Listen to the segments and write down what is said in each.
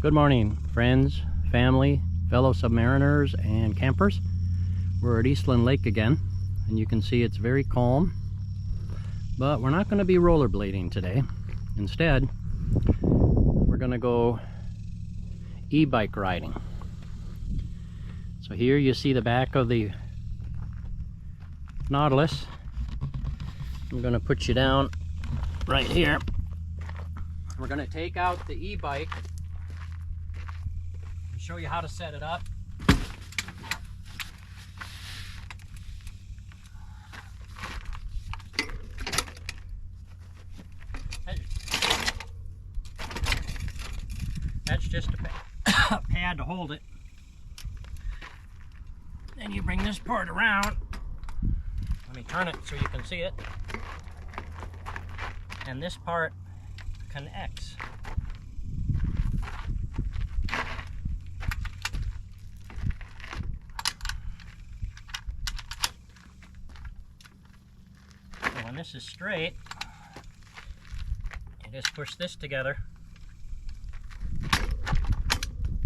Good morning, friends, family, fellow submariners, and campers. We're at Eastland Lake again, and you can see it's very calm, but we're not going to be rollerblading today. Instead, we're going to go e-bike riding. So here you see the back of the Nautilus. I'm going to put you down right here. We're going to take out the e-bike and show you how to set it up. That's just a pad to hold it. Then you bring this part around. Let me turn it so you can see it. And this part connects. So when this is straight, you just push this together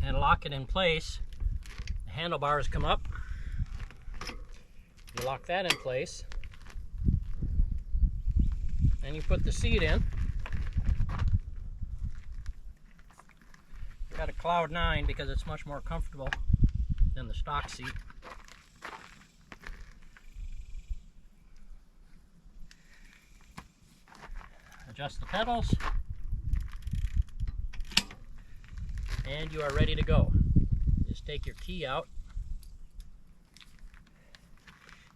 and lock it in place. The handlebars come up. You lock that in place. And you put the seat in. Got a Cloud 9 because it's much more comfortable than the stock seat. Adjust the pedals, and you are ready to go. Just take your key out,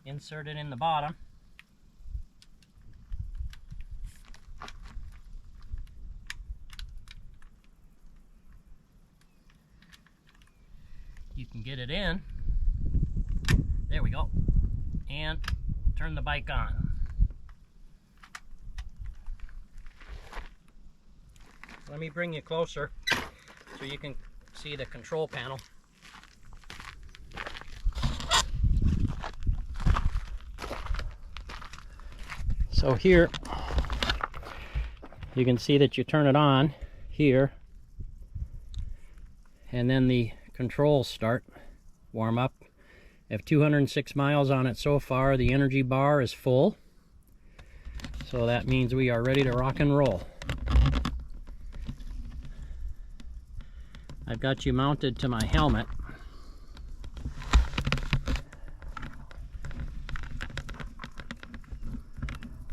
insert it in the bottom, you can get it in. There we go. And turn the bike on. Let me bring you closer so you can see the control panel. So here you can see that you turn it on here, and then the controls start, warm up. I have 206 miles on it so far. The energy bar is full, so that means we are ready to rock and roll. I've got you mounted to my helmet.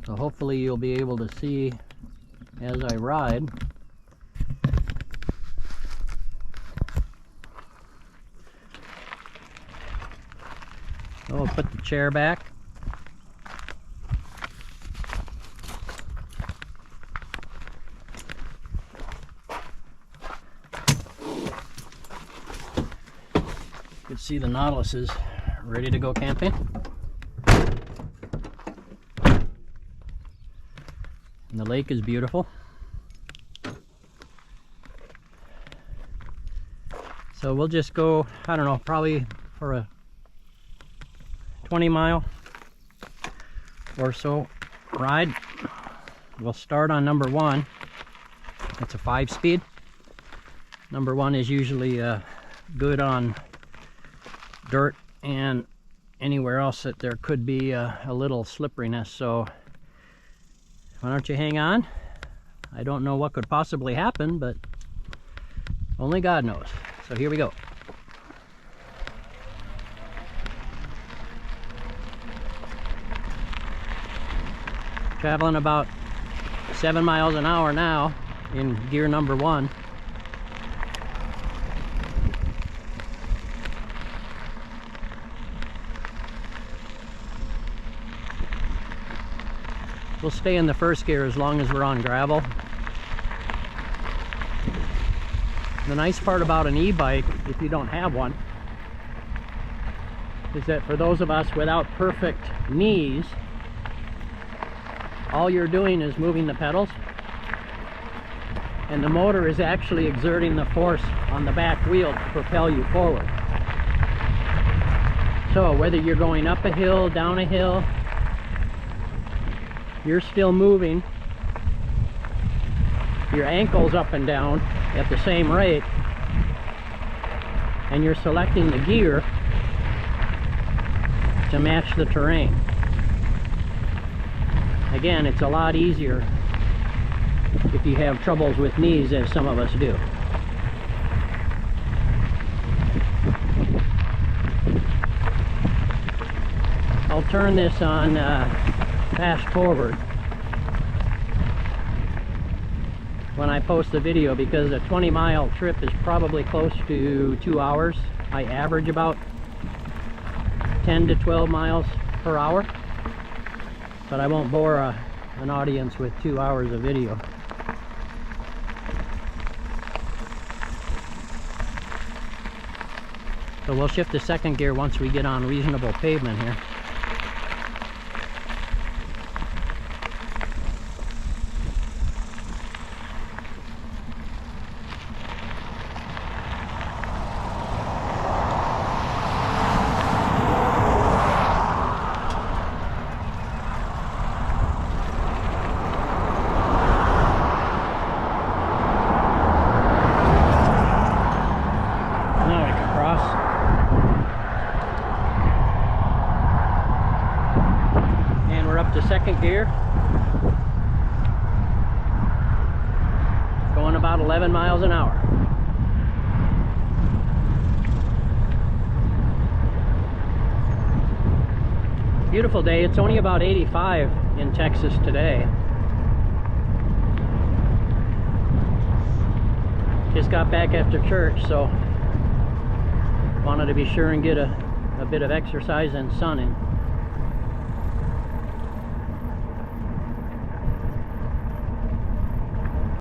So hopefully you'll be able to see as I ride. I'll put the chair back. You can see the Nautilus is ready to go camping. And the lake is beautiful. So we'll just go, I don't know, probably for a 20-mile or so ride. We'll start on number 1. It's a 5-speed. Number 1 is usually good on dirt and anywhere else that there could be a little slipperiness. So why don't you hang on? I don't know what could possibly happen, but only God knows. So here we go. Traveling about 7 miles an hour now in gear number 1. We'll stay in the first gear as long as we're on gravel. The nice part about an e-bike, if you don't have one, is that for those of us without perfect knees, all you're doing is moving the pedals, and the motor is actually exerting the force on the back wheel to propel you forward. So whether you're going up a hill, down a hill, you're still moving your ankles up and down at the same rate, and you're selecting the gear to match the terrain. Again, it's a lot easier if you have troubles with knees, as some of us do. I'll turn this on fast forward when I post the video, because a 20-mile trip is probably close to 2 hours. I average about 10 to 12 miles per hour, but I won't bore an audience with 2 hours of video. So we'll shift to second gear once we get on reasonable pavement here. To second gear, going about 11 miles an hour. Beautiful day. It's only about 85 in Texas today. Just got back after church, so wanted to be sure and get a bit of exercise and sun in.